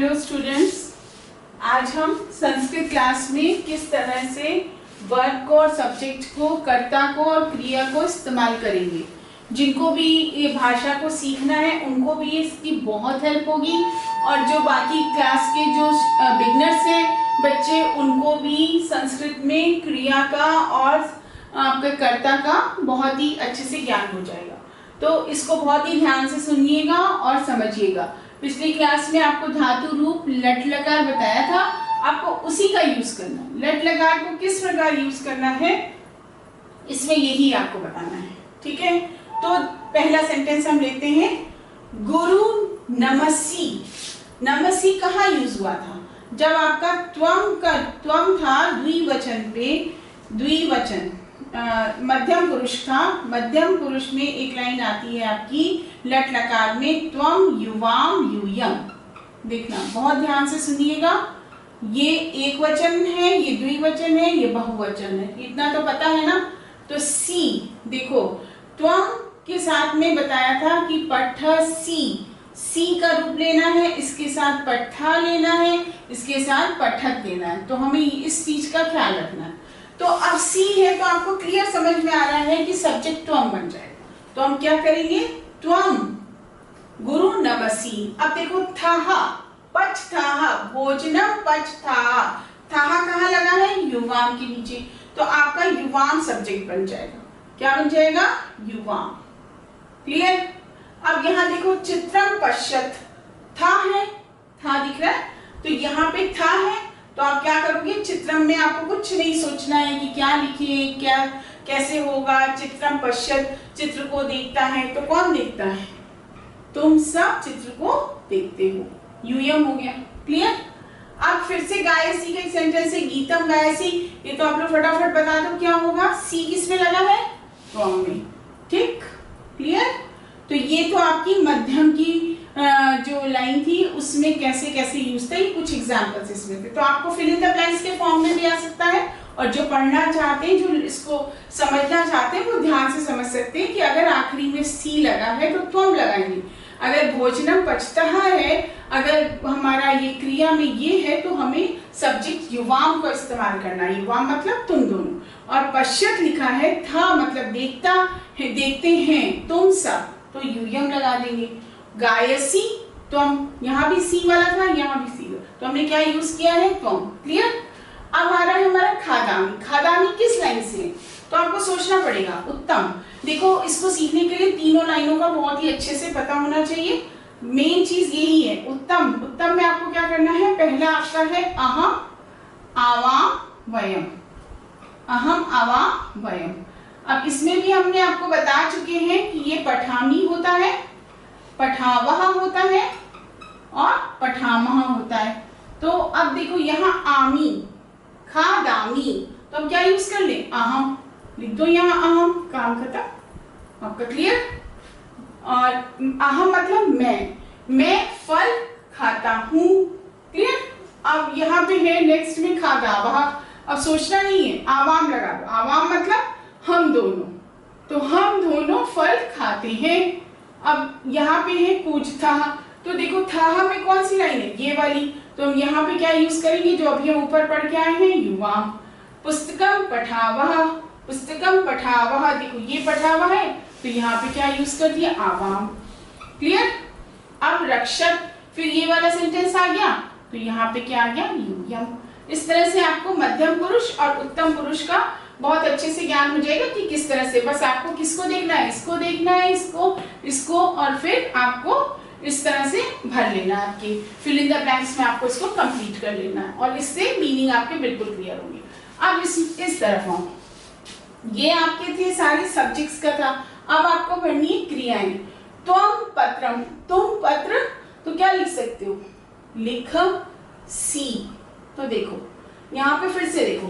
Hello students, आज हम Sanskrit class में किस तरह से वर्ब को और सब्जेक्ट को, कर्ता को और क्रिया को इस्तेमाल करेंगे। जिनको भी ये भाषा को सीखना है उनको भी इसकी बहुत हेल्प होगी, और जो बाकी क्लास के जो बिगनर्स हैं बच्चे, उनको भी संस्कृत में क्रिया का और आपके कर्ता का बहुत ही अच्छे से ज्ञान हो जाएगा। तो इसको बहुत ही ध्यान से सुनिएगा और समझिएगा। पिछली क्लास में आपको धातु रूप लट लकार बताया था, आपको उसी का यूज करना है। लट लकार को किस प्रकार यूज करना है इसमें यही आपको बताना है, ठीक है। तो पहला सेंटेंस हम लेते हैं, गुरु नमसी। नमसी कहाँ यूज हुआ था? जब आपका त्वम था द्विवचन पे, द्विवचन मध्यम पुरुष था। मध्यम पुरुष में एक लाइन आती है आपकी लट लकार में, त्वम युवाम यूयम। देखना, बहुत ध्यान से सुनिएगा। ये एक वचन है, ये द्विवचन है, ये बहुवचन है, इतना तो पता है ना। तो सी देखो, त्वम के साथ में बताया था कि पठ सी का रूप लेना है, इसके साथ पट्ठा लेना है, इसके साथ पठक लेना है। तो हमें इस चीज का ख्याल रखना है। तो अब सी है तो आपको क्लियर समझ में आ रहा है कि सब्जेक्ट त्वम बन जाएगा। तो हम क्या करेंगे, त्वम गुरु नमसी। अब देखो, थाहा पच थाहा, भोजनम पच थाहा। थाहा कहाँ लगा है? युवाम के नीचे। तो आपका युवाम सब्जेक्ट बन जाएगा। क्या बन जाएगा? युवाम। क्लियर। अब यहाँ देखो, चित्रम पश्यत, था है, था दिख रहा है, तो यहाँ पे था है। तो आप क्या करोगे, चित्रम में आपको कुछ नहीं सोचना है कि क्या लिखे, क्या कैसे होगा। चित्रम पश्यत, चित्र को देखता है। तो कौन देखता है? तुम सब चित्र को देखते हो। यूयम हो गया। क्लियर। अब फिर से गायसी का एक सेंटेंस है, गीतम गायसी। ये तो आप लोग फटाफट बता दो क्या होगा। सी किसमें लगा है? त्वम में। ठीक, क्लियर। तो ये तो आपकी मध्यम की जो लाइन थी उसमें कैसे कैसे यूज था, ये कुछ एग्जांपल्स इसमें थे। तो आपको फिल इन द ब्लैंक्स के फॉर्म में भी आ सकता है, और जो पढ़ना चाहते हैं, जो इसको समझना चाहते हैं, वो ध्यान से समझ सकते हैं कि अगर आखिरी में सी लगा है तो त्वम लगाएंगे। अगर भोजनम पचतहा है, अगर हमारा ये क्रिया में ये है, तो हमें सब्जेक्ट युवाम को इस्तेमाल करना है। युवाम मतलब तुम दोनों, और पश्यत लिखा है, था मतलब देखता है, देखते हैं तुम सब, तो यूयम लगा देंगे। गायसी, तो हम यहाँ भी सी वाला था, यहाँ भी सी, तो हमने क्या यूज किया है? त्वम। क्लियर। अब आ रहा है हमारा खादामी। खादामी किस लाइन से? तो आपको सोचना पड़ेगा। उत्तम। देखो, इसको सीखने के लिए तीनों लाइनों का बहुत ही अच्छे से पता होना चाहिए। मेन चीज यही है। उत्तम, उत्तम में आपको क्या करना है? पहला आपका है अहम आवाम वयम। अहम आवाम वयम। अब इसमें भी हमने आपको बता चुके हैं कि ये पठामी होता है, पठावह होता है और पठामह होता है। तो अब देखो, यहाँ आमी, खादामी, तो हम क्या यूज कर ले? अहम लिख दो, यहाँ अहम, काम खत्म आपका। क्लियर। और अहम मतलब मैं फल खाता हूँ। क्लियर। अब यहाँ पे है नेक्स्ट में खादावह। अब सोचना नहीं है, आवाम लगा दो। आवाम मतलब हम दोनों, तो हम दोनों फल खाते हैं। अब यहाँ पे है पूछता, तो देखो था में कौन सी लाइन है? ये वाली। तो हम यहाँ पे क्या यूज करेंगे, जो अभी हम ऊपर पढ़ के आए हैं, युवाम। पुस्तकम पठावह, पुस्तकम पठावह, देखो ये पठावह है, तो यहाँ पे क्या यूज कर दिया? आवाम। क्लियर। अब रक्षक, फिर ये वाला सेंटेंस आ गया, तो यहाँ पे क्या आ गया? यूयम। इस तरह से आपको मध्यम पुरुष और उत्तम पुरुष का बहुत अच्छे से ज्ञान हो जाएगा कि किस तरह से। बस आपको किसको देखना है? इसको देखना है, इसको, और फिर आपको इस तरह से भर लेना है। आपके फिल इन द ब्लैंक्स में आपको इसको कंप्लीट कर लेना है, और इससे मीनिंग आपके बिल्कुल क्लियर होंगे। अब इस तरफ आओ, ये आपके थे सारे सब्जेक्ट्स का था। अब आपको पढ़नी है क्रियाएं। त्वम पत्रम, तुम पत्र, तो क्या लिख सकते हो? लिख सी। तो देखो यहाँ पे फिर से देखो,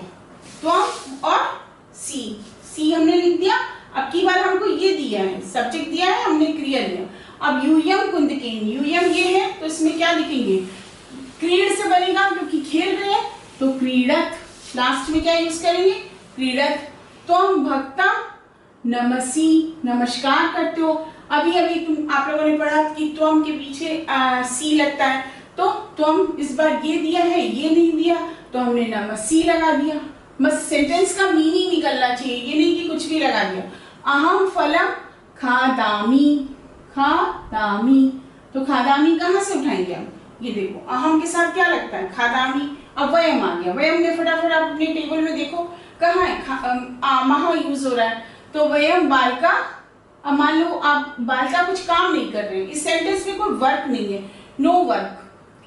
त्वम और सी हमने लिख दिया। अब की बार हमको ये दिया है, सब्जेक्ट दिया है, हमने क्रिया लिया। अब यूयम कुंदकेन, यूयम ये है, तो इसमें क्या लिखेंगे? क्रीड से बनेगा क्योंकि खेल रहे हैं, तो क्रीडत। लास्ट में क्या यूज करेंगे? क्रीडत। त्वम भक्तम नमसी, नमस्कार करते हो। अभी आप लोगों ने पढ़ा कि त्वम के पीछे सी लगता है, तो त्वम इस बार ये दिया है, ये नहीं दिया, तो हमने नमसी लगा दिया। बस सेंटेंस का मीनिंग निकलना चाहिए, ये नहीं कि कुछ भी लगा दिया। अहम फलम खादामी, खादामी, तो खादामी कहाँ से उठाएंगे हम? ये देखो अहम के साथ क्या लगता है? खादामी। अब वयम आ गया, वयम ने फटाफट आप अपने टेबल में देखो कहाँ है, महा यूज हो रहा है, तो वयम बालका। अब मान लो आप बालका कुछ काम नहीं कर रहे हैं, इस सेंटेंस में कोई वर्क नहीं है, नो वर्क,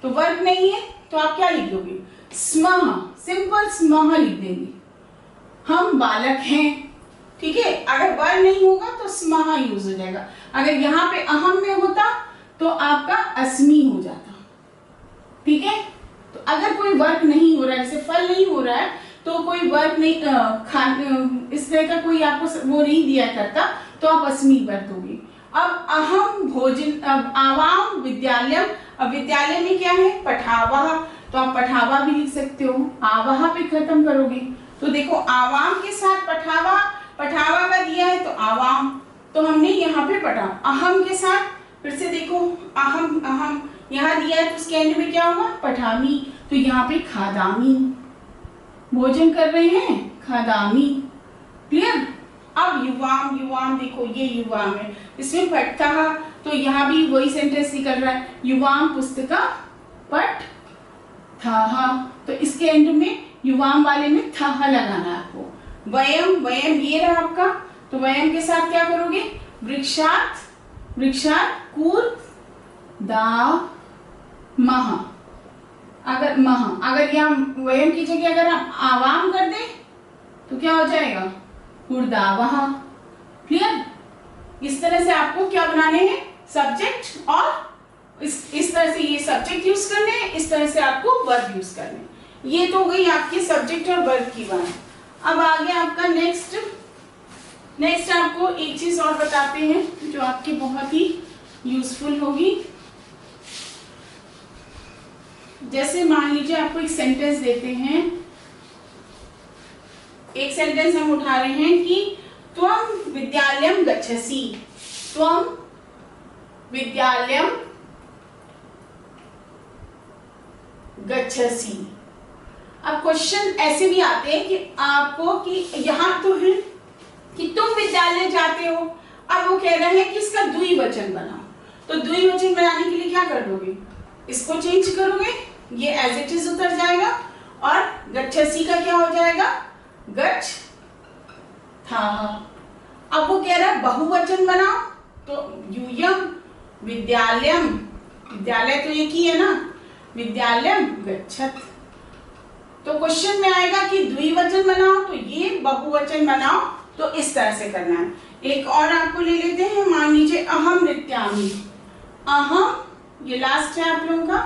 तो वर्क नहीं है तो आप क्या लिख दोगे? स्मः, सिंपल स्मः लिख देंगे। हम बालक हैं, ठीक है। अगर वर्क नहीं होगा तो स्मः यूज हो जाएगा। अगर यहाँ पे अहम में होता तो आपका अस्मि हो जाता, ठीक है। तो अगर कोई वर्क नहीं हो रहा है, जैसे फल नहीं हो रहा है, तो कोई वर्क नहीं इस तरह का कोई आपको वो नहीं दिया करता, तो आप अस्मि बरतोगे। अब अहम भोजन, अब आवाम विद्यालयम, अब विद्यालय में क्या है? पठावा, तो आप पठावा भी लिख सकते हो, आवाह पे खत्म करोगे। तो देखो आवाम के साथ पठावा, पठावा का दिया है तो आवाम, तो हमने यहाँ पे पढ़ा। अहम के साथ फिर से देखो अहम, अहम यहाँ दिया है तो उसके एंड में क्या होगा? पठामी, तो यहाँ पे खादामी, भोजन कर रहे हैं, खादामी, क्लियर। अब युवाम, युवाम देखो ये युवाम है, इसमें पठता, तो यहाँ भी वही सेंटेंस निकल रहा है, युवाम पुस्तका पठ था, तो इसके एंड में युवाम वाले में था लगाना है आपको। वयम, वयम ये रहा आपका, तो वयम के साथ क्या करोगे? वृक्षात, वृक्षात कूद दा मह, अगर मह, अगर यहाँ वयम की जगह अगर हम आवाम कर दे तो क्या हो जाएगा? कुर्दावह, क्लियर। इस तरह से आपको क्या बनाने हैं? सब्जेक्ट, और इस तरह से ये सब्जेक्ट यूज करने हैं, इस तरह से आपको वर्ब यूज करने हैं। ये तो हो गई आपकी सब्जेक्ट और वर्ब की बात। अब आगे आपका नेक्स्ट आपको एक चीज और बताते हैं जो आपके बहुत ही यूजफुल होगी। जैसे मान लीजिए आपको एक सेंटेंस देते हैं, एक सेंटेंस हम उठा रहे हैं कि त्वम विद्यालयम गच्छसि, त्वम विद्यालयम गच्छसि। अब क्वेश्चन ऐसे भी आते हैं कि आपको कि यहाँ तो है कि तुम विद्यालय जाते हो, अब वो कह रहे हैं कि इसका द्विवचन बनाओ, तो द्विवचन बनाने के लिए क्या कर दोगे? इसको चेंज करोगे, ये एज इट इज उतर जाएगा, और गच्छसि का क्या हो जाएगा? गच्छ था। अब वो कह रहा है बहुवचन बनाओ, तो यूयम विद्यालयम, विद्यालय तो एक ही है ना, विद्यालयम गच्छत। तो क्वेश्चन में आएगा कि द्विवचन बनाओ, तो ये बहुवचन बनाओ, तो इस तरह से करना है। एक और आपको ले लेते हैं, मान लीजिए अहम नृत्यामी, अहम, ये लास्ट है आप लोगों का,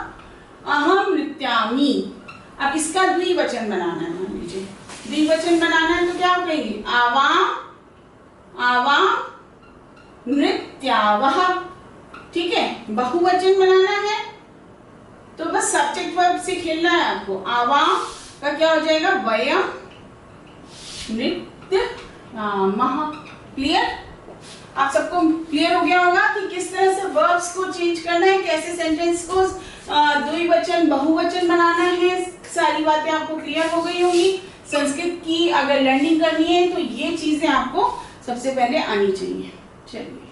अहम नृत्यामी। अब इसका द्विवचन बनाना है, मान लीजिए द्विवचन बनाना है तो क्या कहेंगे? आवाम, आवाम नृत्यावह, ठीक है। बहुवचन बनाना है तो बस सब्जेक्ट वर्ब से खेलना है आपको। आवाम का क्या हो जाएगा? वयम नृत्यामः, क्लियर। आप सबको क्लियर हो गया होगा कि किस तरह से वर्ब्स को चेंज करना है, कैसे सेंटेंस को द्विवचन बहुवचन बनाना है। सारी बातें आपको क्लियर हो गई होंगी। संस्कृत की अगर लर्निंग करनी है तो ये चीजें आपको सबसे पहले आनी चाहिए। चलिए।